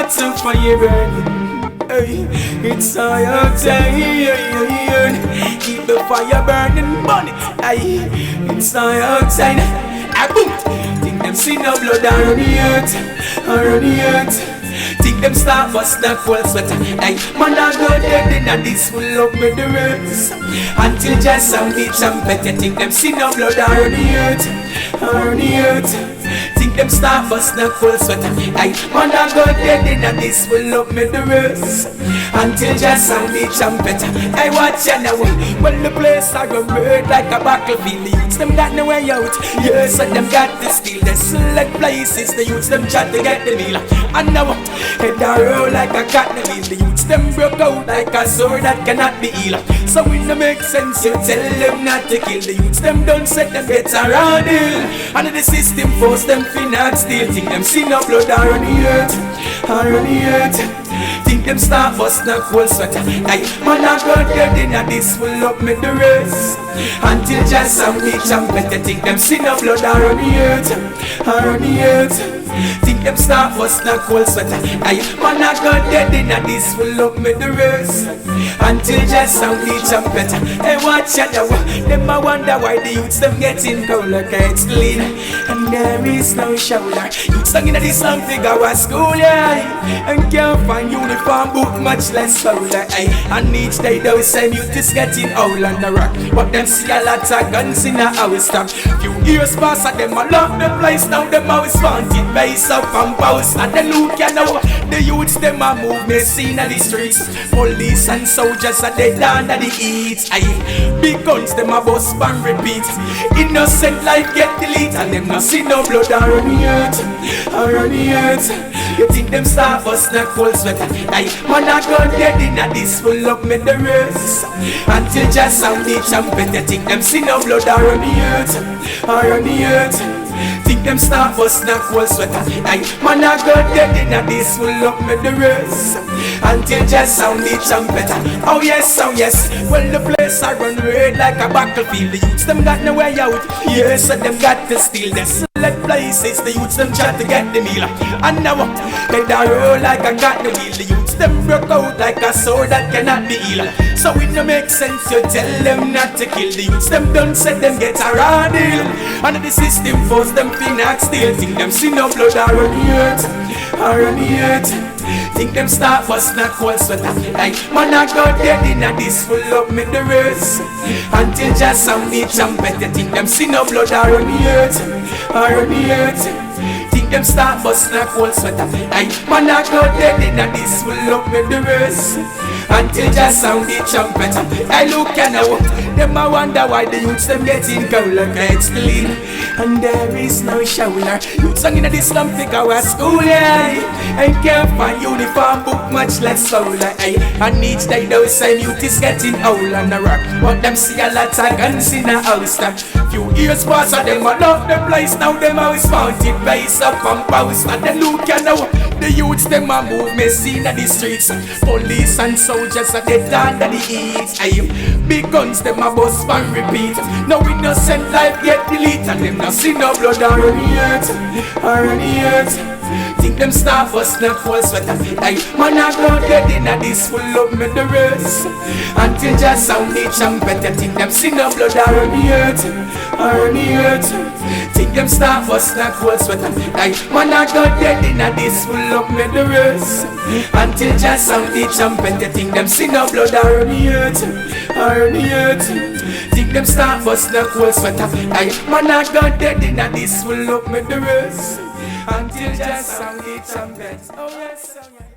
what's a fire burning. Hey, it's I Octane. Keep the fire burning, burn it. Hey, it's I Octane. I boom. Think them see no blood on the earth, on the earth. Think them start bust the cold sweater. Hey, man I go dead and this will up with the roots. Until just sound the trumpet. You think them see no blood on the earth, on the earth. Think them start bust the cold sweater. Hey, man I go dead and this will up with the roots. Until just sound the trumpet. Hey, watch ya now. When the place I go red like a battlefield. The youths them got no way out. Yes, and them got to steal. They select places. The youths them try to get the meal. And now head a roll like a cat. The youths them broke out like a sword that cannot be healed. So it no make sense you tell them not to kill. The youths them don't set them get around hill. And the system force them finance still. Think them see no blood on the earth, on the earth. Think them start bust no cold sweater. Hey, man I go dead in a this will up me the race. Until just sound the trumpet. You think them see no blood on the earth, on the earth. Think them start bust no cold sweater. Hey, man I go dead in a this will up me the race. Until just sound the trumpet. Hey, watch ya now. Them I wonder why the youths them getting cold like it's clean. And there is no shoulder. Youths stuck in a this long figure was school, yeah. And can't find uniform book, much less soldier. And each day those same youth is getting old on the rock. But them see a lot of guns in a house top. Few years pass and them a lock the place. Now them always wanted base up and bounce. And the look you know, the youths them a move me seen on the streets. Police and soldiers are dead under the heat. Big guns them a bust and repeat. Innocent life get deleted. And them not see no blood on the earth, on the earth. You think them start bust no cold sweater. Hey, man I go dead in a this full up me the race. Until just sound the trumpet. You think them see no blood on the earth, on the earth. Think them start bust no cold sweater. Hey, man I go dead in a this full up me the race. Until just sound the trumpet. Oh yes, well the place I run red like a battlefield. The youths them got no way out. Yes, and them got to steal this. Select places, the youths them try to get the meal. And now they roll like a cat the wheel. The youths them broke out like a sword that cannot be healed. So it no make sense you tell them not to kill. The youths them don't set them get around hill. And the system force them finance still. Think them see no blood on the earth, on the earth. Think them start bust no cold sweater. Like man I go dead in a this full up me the race. Until just sound the trumpet. You think them see no blood on the earth, on the earth. Think them start bust no cold sweater. Like man I go dead in a this full up me the race. Until just sound the trumpet. I look and now, them I wonder why the youths them getting cold like it's clean. And there is no shoulder. Youths sung in a this slum figure was school, yeah. And can't find uniform book, much less soldier. And each day those same youth is getting old on the rock. But them see a lot of guns in a house top. Few years pass and them a love the place. Now them always wanted base up and post. And then look you know, the youths them a move me seen at the streets. Police and soldiers are dead under the heat. Big guns them a bust and repeat. No innocent life get deleted. And them not see no blood on the earth, on the earth. Think them start bust no cold sweater. Hey, man I go dead in a this full up me the race. Until just sound the trumpet. You think them see no blood on the earth, on the earth. Think them start bust no cold sweater. Hey, man I go dead in a this full up me the race. Until just sound the trumpet. You think them see no blood on the earth, on the earth. Think them start bust no cold sweater. Hey, man I go dead in a this full up me the race. Until just sound the trumpet. Oh yes, oh yes.